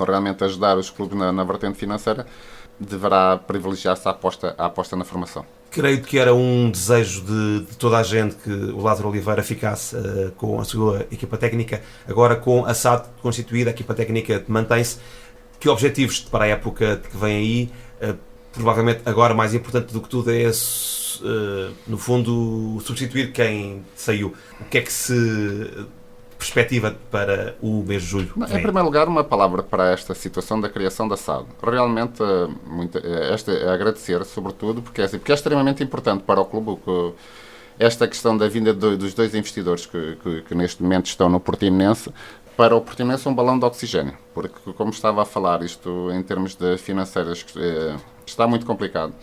realmente ajudar os clubes na vertente financeira, deverá privilegiar-se a aposta na formação. Creio que era um desejo de toda a gente que o Lázaro Oliveira ficasse com a sua equipa técnica. Agora, com a SAD constituída, a equipa técnica mantém-se. Que objetivos para a época que vem aí? Provavelmente agora mais importante do que tudo é, no fundo, substituir quem saiu. O que é que se perspectiva para o mês de julho? Em primeiro lugar, uma palavra para esta situação da criação da SAD. Realmente, é agradecer, sobretudo, porque é extremamente importante para o clube esta questão da vinda dos dois investidores que neste momento estão no Portimonense. Para o Portimonense, um balão de oxigênio, porque, como estava a falar, isto em termos de financeiras está muito complicado.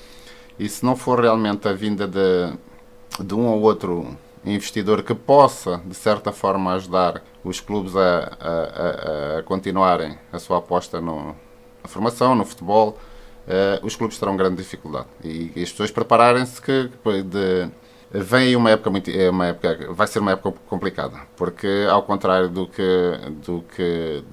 E se não for realmente a vinda de um ou outro investidor que possa, de certa forma, ajudar os clubes a continuarem a sua aposta na formação, no futebol, os clubes terão grande dificuldade. E as pessoas prepararem-se Vem aí vai ser uma época complicada, porque ao contrário do que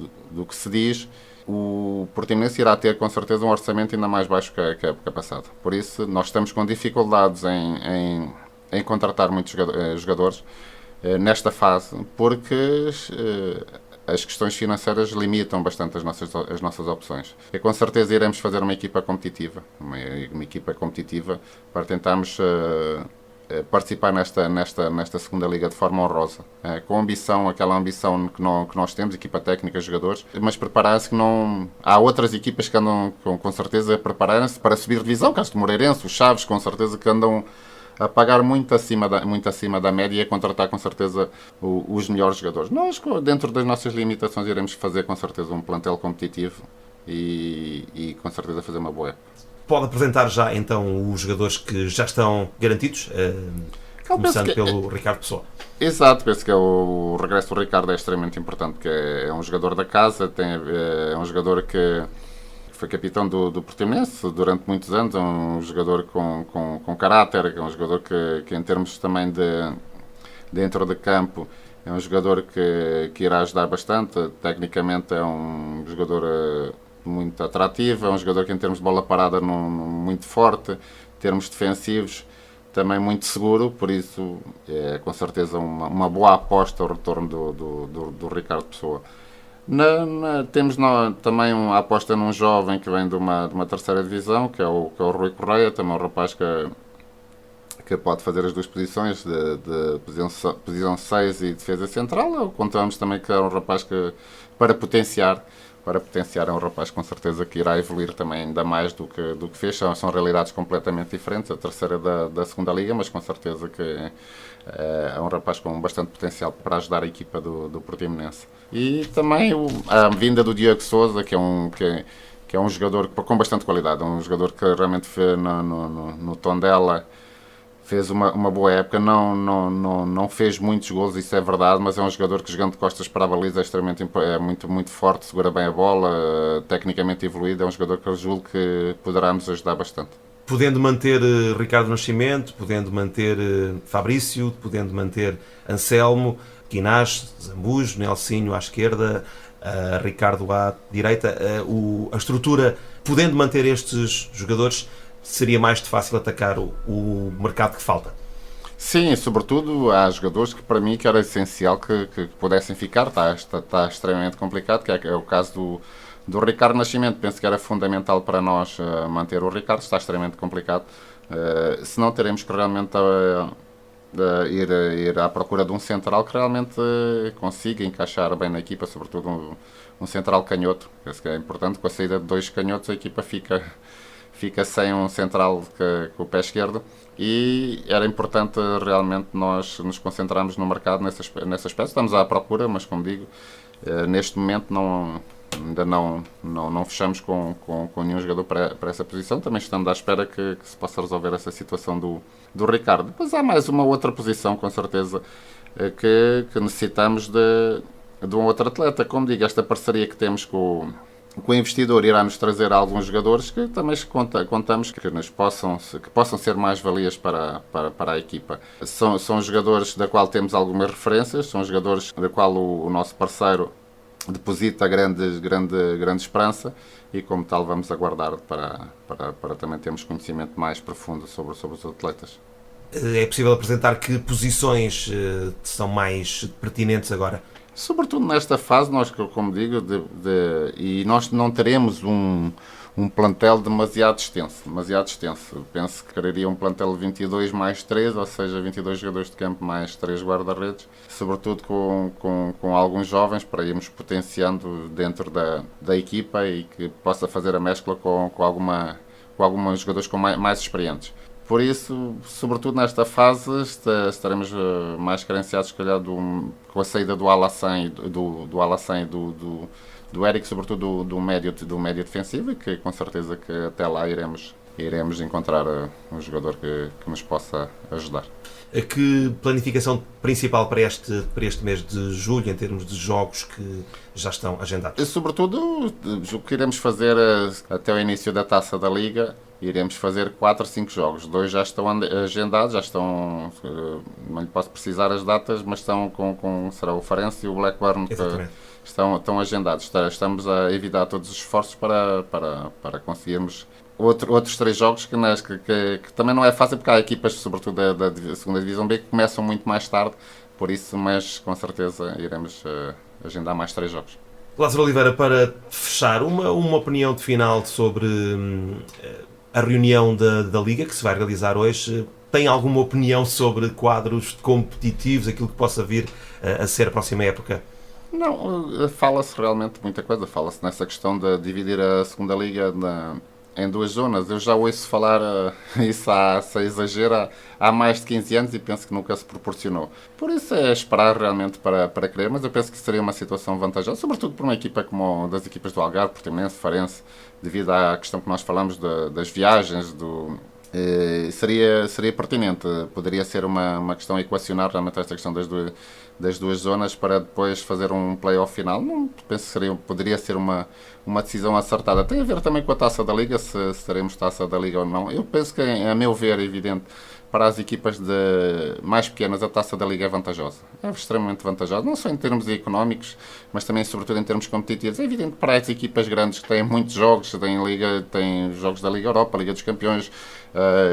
se diz, o Portimonense irá ter com certeza um orçamento ainda mais baixo que a época passada. Por isso, nós estamos com dificuldades em contratar muitos jogadores nesta fase, porque as questões financeiras limitam bastante as nossas opções. E com certeza iremos fazer uma equipa competitiva, para tentarmos participar nesta segunda liga de forma honrosa, com ambição, aquela ambição que nós temos, equipa técnica, jogadores, mas preparar-se que não... Há outras equipas que andam com certeza a prepararem-se para subir divisão, caso de Moreirense, os Chaves, com certeza que andam a pagar muito acima da média e a contratar com certeza os melhores jogadores. Nós, dentro das nossas limitações, iremos fazer com certeza um plantel competitivo e com certeza fazer uma boa época. Pode apresentar já então os jogadores que já estão garantidos, começando pelo Ricardo Pessoa. Exato, penso que o regresso do Ricardo é extremamente importante, porque é um jogador da casa, é um jogador que foi capitão do Portimonense durante muitos anos, é um jogador com caráter, é um jogador que em termos também dentro de campo, é um jogador que irá ajudar bastante. Tecnicamente é um jogador muito atrativo, é um jogador que em termos de bola parada muito forte, em termos defensivos também muito seguro, por isso é com certeza uma boa aposta o retorno do Ricardo Pessoa. Temos também uma aposta num jovem que vem de uma terceira divisão, que é o Rui Correia, também um rapaz que pode fazer as duas posições, de posição 6 e defesa central. Contamos também que é um rapaz que, para potenciar, é um rapaz com certeza que irá evoluir também ainda mais do que fez. São realidades completamente diferentes, a terceira da segunda liga, mas com certeza que é um rapaz com bastante potencial para ajudar a equipa do Portimonense. E também a vinda do Diogo Sousa, que é um jogador com bastante qualidade, um jogador que realmente fez no Tondela, fez uma boa época, não fez muitos gols, isso é verdade, mas é um jogador que, jogando de costas para a baliza, é muito, muito forte, segura bem a bola, tecnicamente evoluído, é um jogador que eu julgo que poderá nos ajudar bastante. Podendo manter Ricardo Nascimento, podendo manter Fabrício, podendo manter Anselmo, Quinás, Zambujo, Nelsinho à esquerda, Ricardo à direita, a estrutura, podendo manter estes jogadores, seria mais de fácil atacar o mercado que falta. Sim, sobretudo há jogadores que para mim que era essencial que pudessem ficar, está extremamente complicado, que é o caso do Ricardo Nascimento. Penso que era fundamental para nós manter o Ricardo, está extremamente complicado, se não teremos que realmente ir à procura de um central que realmente consiga encaixar bem na equipa, sobretudo um central canhoto. Penso que é importante, com a saída de 2 canhotos a equipa fica sem um central com o pé esquerdo, e era importante realmente nós nos concentrarmos no mercado nesse aspecto. Estamos à procura, mas como digo, neste momento ainda não fechamos com nenhum jogador para essa posição. Também estamos à espera que se possa resolver essa situação do Ricardo. Depois há mais uma outra posição, com certeza, que necessitamos de um outro atleta. Como digo, esta parceria que temos com o investidor irá nos trazer alguns jogadores que também contamos que possam ser mais valias para a equipa. São jogadores da qual temos algumas referências, são jogadores da qual o nosso parceiro deposita grande esperança, e como tal vamos aguardar para também termos conhecimento mais profundo sobre os atletas. É possível apresentar que posições são mais pertinentes agora? Sobretudo nesta fase, nós, como digo, e nós não teremos um plantel demasiado extenso. Penso que quereria um plantel de 22 mais 3, ou seja, 22 jogadores de campo mais 3 guarda-redes, sobretudo com alguns jovens, para irmos potenciando dentro da equipa e que possa fazer a mescla com alguns jogadores mais experientes. Por isso, sobretudo nesta fase, estaremos mais carenciados, se calhar, com a saída do Alassane e do Eric, sobretudo do médio defensivo, e que com certeza que até lá iremos encontrar um jogador que nos possa ajudar. Que planificação principal para este mês de julho, em termos de jogos que já estão agendados? Sobretudo, o que iremos fazer até o início da Taça da Liga iremos fazer 4 ou 5 jogos. 2 já estão agendados, já estão, não lhe posso precisar as datas, mas estão será o Farense e o Blackburn, que estão agendados. Estamos a evitar todos os esforços para conseguirmos outros 3 jogos que também não é fácil, porque há equipas, sobretudo da segunda Divisão B, que começam muito mais tarde, por isso, mas com certeza iremos agendar mais 3 jogos. Lázaro Oliveira, para fechar, uma opinião de final sobre a reunião da Liga que se vai realizar hoje. Tem alguma opinião sobre quadros competitivos, aquilo que possa vir a ser a próxima época? Não, fala-se realmente muita coisa. Fala-se nessa questão de dividir a segunda Liga em 2 zonas. Eu já ouço falar isso, sem exagero, há mais de 15 anos e penso que nunca se proporcionou. Por isso é esperar realmente para querer, mas eu penso que seria uma situação vantajosa, sobretudo para uma equipa como das equipas do Algarve, Portimonense, Farense, devido à questão que nós falamos das viagens, seria pertinente. Poderia ser uma questão a equacionar realmente esta questão das duas zonas para depois fazer um play-off final. Não penso que poderia ser uma decisão acertada. Tem a ver também com a Taça da Liga, se teremos Taça da Liga ou não. Eu penso que, a meu ver, é evidente, para as equipas mais pequenas a Taça da Liga é vantajosa. É extremamente vantajosa, não só em termos económicos, mas também, sobretudo, em termos competitivos. É evidente que para as equipas grandes que têm muitos jogos, têm jogos da Liga Europa, Liga dos Campeões,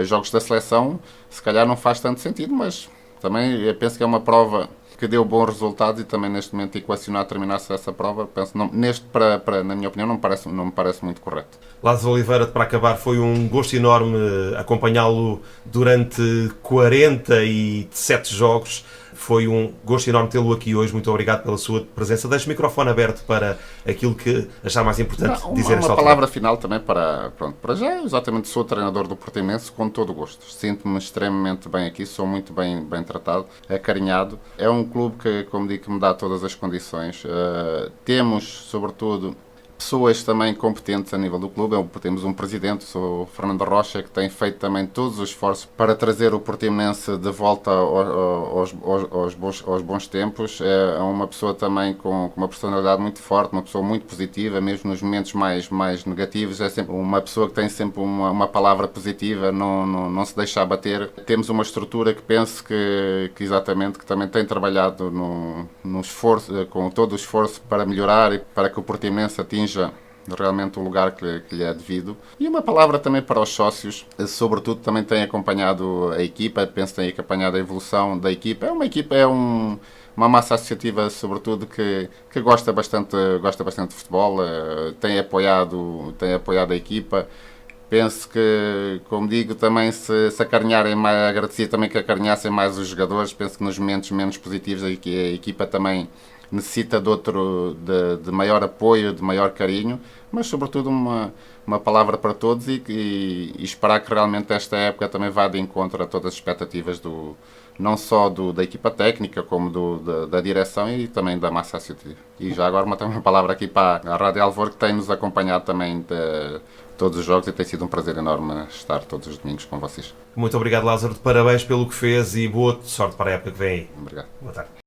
jogos da seleção, se calhar não faz tanto sentido, mas também eu penso que é uma prova que deu bons resultados e também neste momento equacionar terminar-se essa prova, penso, na minha opinião, não me parece muito correto. Lázaro Oliveira, para acabar, foi um gosto enorme acompanhá-lo durante 47 jogos. Foi um gosto enorme tê-lo aqui hoje. Muito obrigado pela sua presença. Deixo o microfone aberto para aquilo que achar mais importante dizer nesta altura. Uma palavra final também para já, exatamente, sou treinador do Portimonense com todo o gosto. Sinto-me extremamente bem aqui, sou muito bem tratado, acarinhado. É um clube que, como digo, que me dá todas as condições. Temos, sobretudo, pessoas também competentes a nível do clube. Temos um presidente, sou o Fernando Rocha, que tem feito também todos os esforços para trazer o Portimonense de volta aos bons tempos. É uma pessoa também com uma personalidade muito forte, uma pessoa muito positiva, mesmo nos momentos mais negativos. É sempre uma pessoa que tem sempre uma palavra positiva, não se deixa abater. Temos uma estrutura que penso que exatamente, que também tem trabalhado no esforço, com todo o esforço para melhorar e para que o Portimonense atinja realmente o lugar que lhe é devido. E uma palavra também para os sócios, sobretudo também têm acompanhado a equipa, penso que têm acompanhado a evolução da equipa. Uma massa associativa, sobretudo, que gosta bastante de futebol, tem apoiado a equipa. Penso que, como digo, também se acarinharem mais, agradecia também que acarinhassem mais os jogadores. Penso que nos momentos menos positivos a equipa também necessita de maior apoio, de maior carinho, mas sobretudo uma palavra para todos e esperar que realmente esta época também vá de encontro a todas as expectativas não só da equipa técnica, como da direção e também da massa associativa. E já agora uma palavra aqui para a Rádio Alvor, que tem nos acompanhado também de todos os jogos e tem sido um prazer enorme estar todos os domingos com vocês. Muito obrigado, Lázaro. Parabéns pelo que fez e boa sorte para a época que vem aí. Obrigado. Boa tarde.